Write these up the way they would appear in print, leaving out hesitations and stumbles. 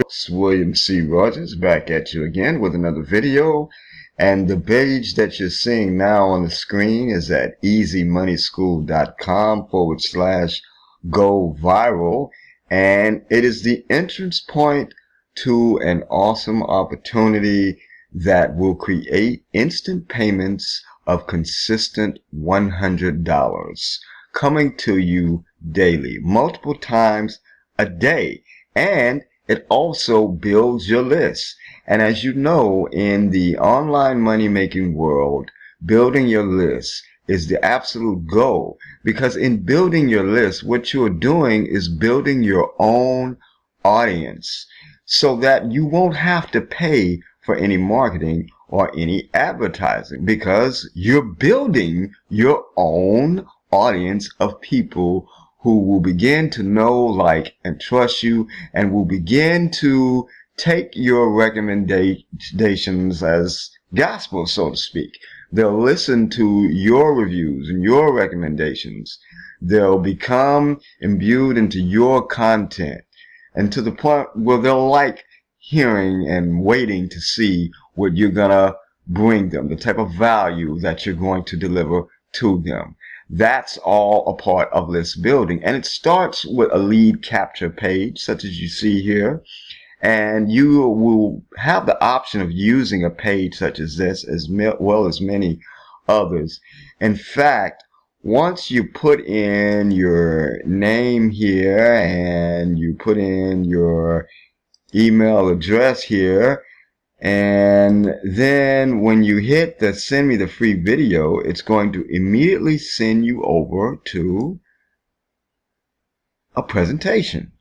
It's William C. Rogers back at you again with another video. And the page that you're seeing now on the screen is at easymoneyschool.com/go viral. And it is the entrance point to an awesome opportunity that will create instant payments of consistent $100 coming to you daily, multiple times a day. And it also builds your list. And as you know, in the online money making world, building your list is the absolute goal, because in building your list, what you're doing is building your own audience so that you won't have to pay for any marketing or any advertising, because you're building your own audience of people who will begin to know, like, and trust you, and will begin to take your recommendations as gospel, so to speak. They'll listen to your reviews and your recommendations. They'll become imbued into your content, and to the point where they'll like hearing and waiting to see what you're gonna bring them, the type of value that you're going to deliver to them. That's all a part of list building. And it starts with a lead capture page, such as you see here. And you will have the option of using a page such as this, as well as many others. In fact, once you put in your name here and you put in your email address here, and then when you hit the send me the free video, it's going to immediately send you over to a presentation.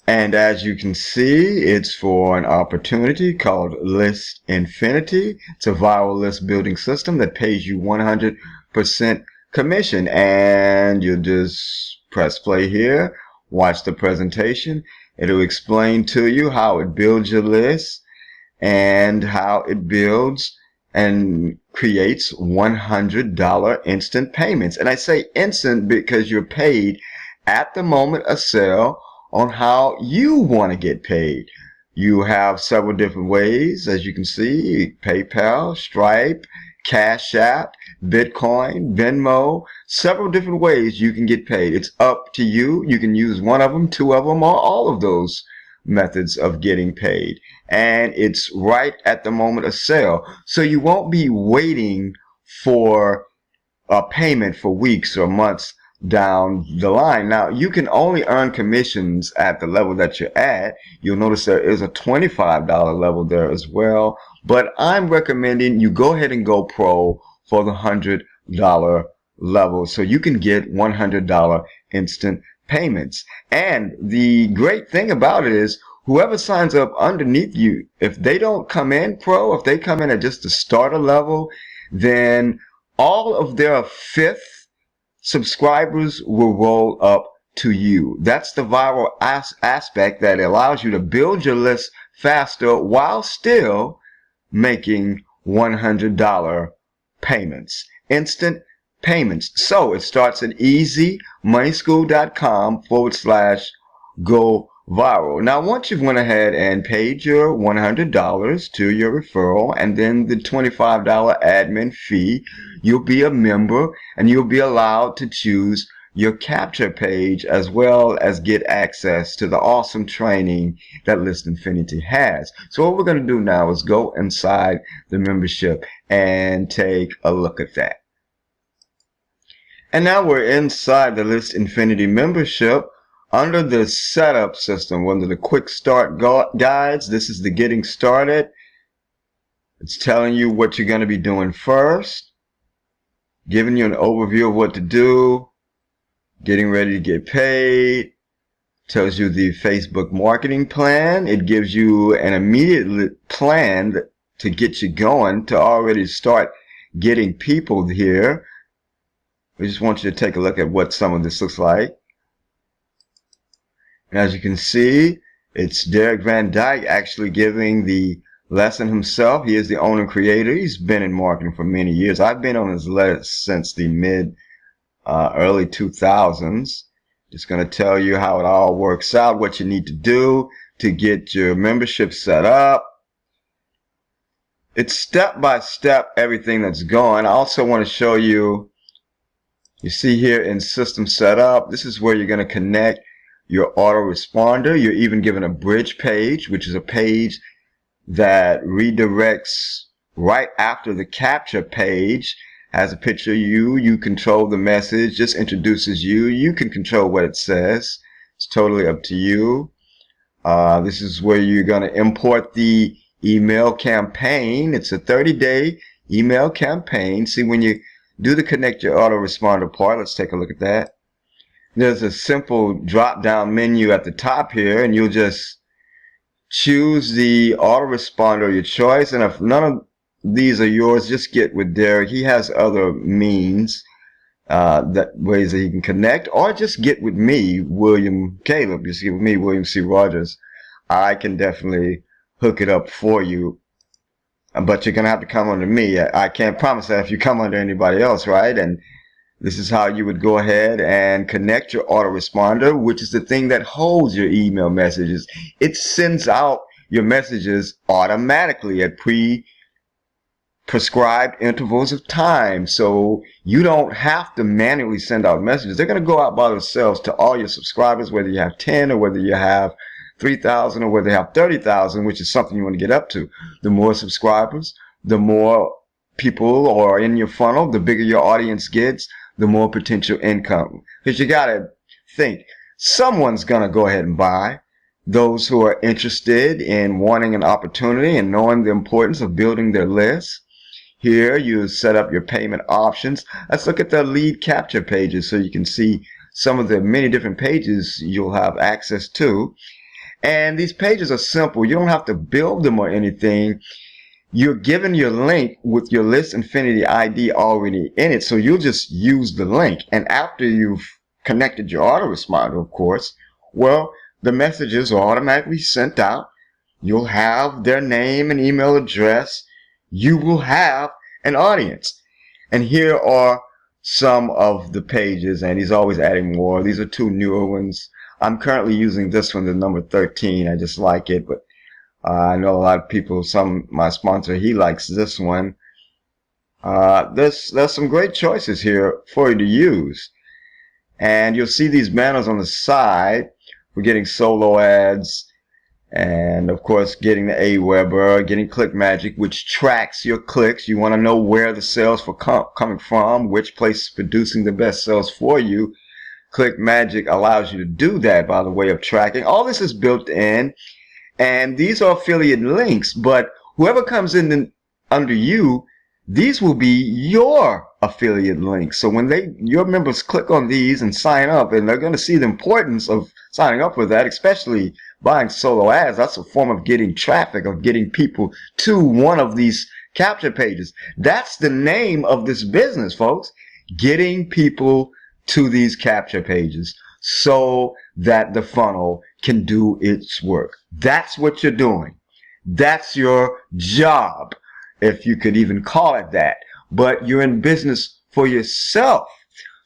And as you can see, it's for an opportunity called List Infinity. It's a viral list building system that pays you 100% commission. And you just press play here, watch the presentation. It'll explain to you how it builds your list and how it builds and creates $100 instant payments. And I say instant because you're paid at the moment of sale on how you want to get paid. You have several different ways, as you can see: PayPal, Stripe, Cash App, Bitcoin, Venmo, several different ways you can get paid. It's up to you. You can use one of them, two of them, or all of those methods of getting paid. And it's right at the moment of sale. So you won't be waiting for a payment for weeks or months down the line. Now, you can only earn commissions at the level that you're at. You'll notice there is a $25 level there as well. But I'm recommending you go ahead and go pro for the $100 level, so you can get $100 instant payments. And the great thing about it is, whoever signs up underneath you, if they don't come in pro, if they come in at just the starter level, then all of their fifth subscribers will roll up to you. That's the viral aspect that allows you to build your list faster while still making $100 payments, instant payments. So it starts at easymoneyschool.com/go viral. Now, once you've went ahead and paid your $100 to your referral and then the $25 admin fee, you'll be a member and you'll be allowed to choose your capture page, as well as get access to the awesome training that List Infinity has. So what we're going to do now is go inside the membership and take a look at that. And now we're inside the List Infinity membership. Under the setup system, under the quick start guides, this is the getting started. It's telling you what you're going to be doing first, giving you an overview of what to do, getting ready to get paid, tells you the Facebook marketing plan. It gives you an immediate plan to get you going, to already start getting people here. We just want you to take a look at what some of this looks like. And as you can see, it's Derek Van Dyke actually giving the lesson himself. He is the owner and creator. He's been in marketing for many years. I've been on his list since the early 2000s. Just going to tell you how it all works out, what you need to do to get your membership set up. It's step by step everything that's going. I also want to show you, you see here in system setup, this is where you're going to connect your autoresponder. You're even given a bridge page, which is a page that redirects right after the capture page. Has a picture of you. You control the message, just introduces you. You can control what it says. It's totally up to you. This is where you're going to import the email campaign. It's a 30-day email campaign. See, when you do the connect your autoresponder part, let's take a look at that. There's a simple drop-down menu at the top here, and you'll just choose the autoresponder of your choice. And if none of these are yours, just get with Derek. He has other means, ways that he can connect, or just get with me, William Caleb. Just get with me, William C. Rogers. I can definitely hook it up for you, but you're gonna have to come under me. I can't promise that if you come under anybody else, right? And this is how you would go ahead and connect your autoresponder, which is the thing that holds your email messages. It sends out your messages automatically at prescribed intervals of time, so you don't have to manually send out messages. They're going to go out by themselves to all your subscribers, whether you have 10 or whether you have 3,000 or whether you have 30,000, which is something you want to get up to. The more subscribers, the more people are in your funnel, the bigger your audience gets, the more potential income. Because you got to think, someone's going to go ahead and buy. Those who are interested in wanting an opportunity and knowing the importance of building their list. Here you set up your payment options. Let's look at the lead capture pages so you can see some of the many different pages you'll have access to. And these pages are simple. You don't have to build them or anything. You're given your link with your List Infinity ID already in it, so you'll just use the link. And after you've connected your autoresponder, of course, well, the messages are automatically sent out. You'll have their name and email address. You will have an audience. And here are some of the pages, and he's always adding more. These are two newer ones. I'm currently using this one, the number 13. I just like it, but I know a lot of people, my sponsor, he likes this one. There's some great choices here for you to use. And you'll see these banners on the side. We're getting solo ads, and of course getting the Aweber, getting ClickMagick, which tracks your clicks. You want to know where the sales are coming from, which place is producing the best sales for you. ClickMagick allows you to do that by the way of tracking. All this is built in, and these are affiliate links, but whoever comes in under you, these will be your affiliate links. So when your members click on these and sign up, and they're going to see the importance of signing up for that, especially buying solo ads. That's a form of getting traffic, of getting people to one of these capture pages. That's the name of this business, folks. Getting people to these capture pages so that the funnel can do its work. That's what you're doing. That's your job, if you could even call it that. But you're in business for yourself.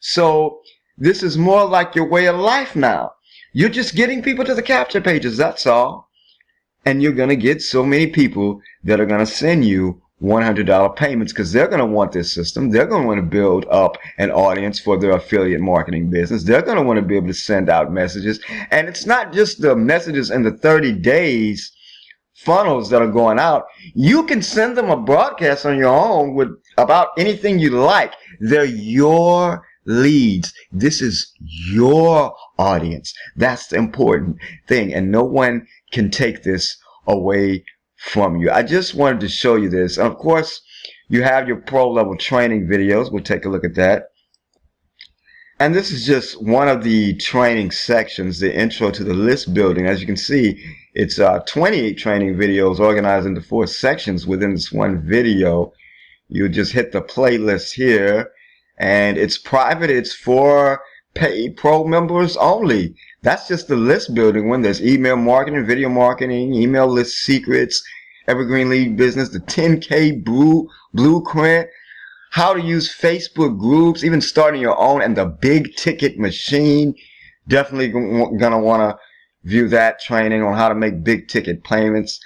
So this is more like your way of life now. You're just getting people to the capture pages, that's all. And you're going to get so many people that are going to send you $100 payments because they're going to want this system. They're going to want to build up an audience for their affiliate marketing business. They're going to want to be able to send out messages. And it's not just the messages in the 30 days funnels that are going out. You can send them a broadcast on your own with about anything you like. They're your leads. This is your audience. That's the important thing, and no one can take this away from you. I just wanted to show you this. And of course, you have your pro level training videos. We'll take a look at that. And this is just one of the training sections, the intro to the list building. As you can see, it's 28 training videos organized into 4 sections within this one video. You just hit the playlist here, and it's private. It's for paid pro members only. That's just the list building one. There's email marketing, video marketing, email list secrets, evergreen lead business, the 10K blueprint, how to use Facebook groups, even starting your own, and the big ticket machine. Definitely gonna want to view that training on how to make big ticket payments.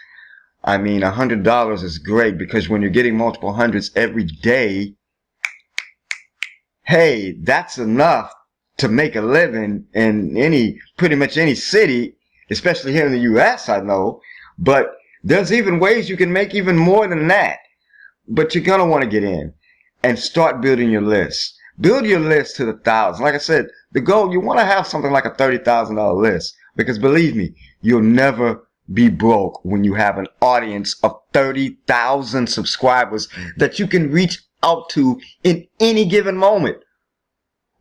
I mean, $100 is great because when you're getting multiple hundreds every day, hey, that's enough to make a living in pretty much any city, especially here in the US, I know. But there's even ways you can make even more than that. But you're going to want to get in and start building your list. Build your list to the thousands. Like I said, the goal, you want to have something like a $30,000 list, because believe me, you'll never be broke when you have an audience of 30,000 subscribers that you can reach out to in any given moment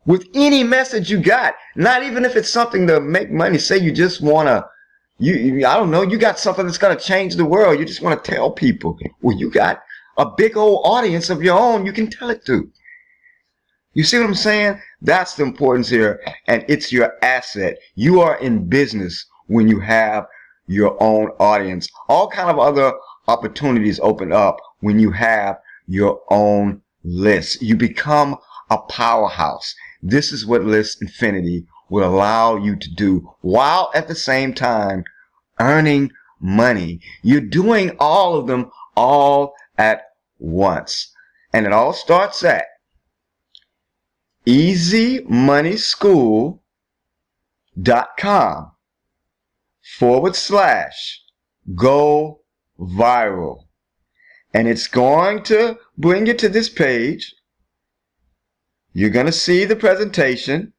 with any message you got. Not even if it's something to make money. Say you just want to, I don't know, you got something that's going to change the world. You just want to tell people. Well, you got a big old audience of your own you can tell it to. You see what I'm saying? That's the importance here, and it's your asset. You are in business when you have your own audience. All kind of other opportunities open up when you have your own list. You become a powerhouse. This is what List Infinity will allow you to do, while at the same time earning money. You're doing all of them all at once. And it all starts at easymoneyschool.com/go viral. And it's going to bring you to this page. You're going to see the presentation.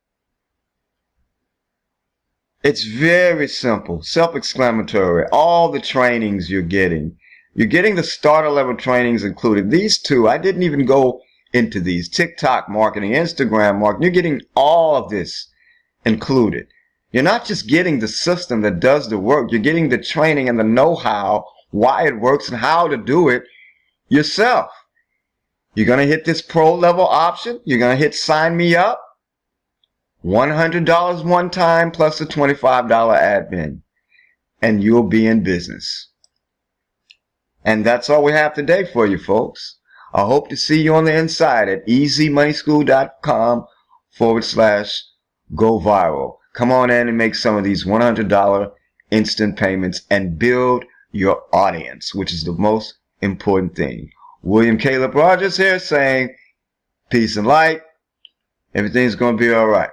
It's very simple, self-explanatory. All the trainings you're getting. You're getting the starter level trainings included. These two, I didn't even go into these. TikTok marketing, Instagram marketing. You're getting all of this included. You're not just getting the system that does the work. You're getting the training and the know-how, why it works and how to do it yourself. You're going to hit this pro level option. You're going to hit sign me up. $100 one time plus a $25 admin. And you'll be in business. And that's all we have today for you, folks. I hope to see you on the inside at easymoneyschool.com/go viral. Come on in and make some of these $100 instant payments and build your audience, which is the most important thing. William Caleb Rogers here saying peace and light. Everything's going to be all right.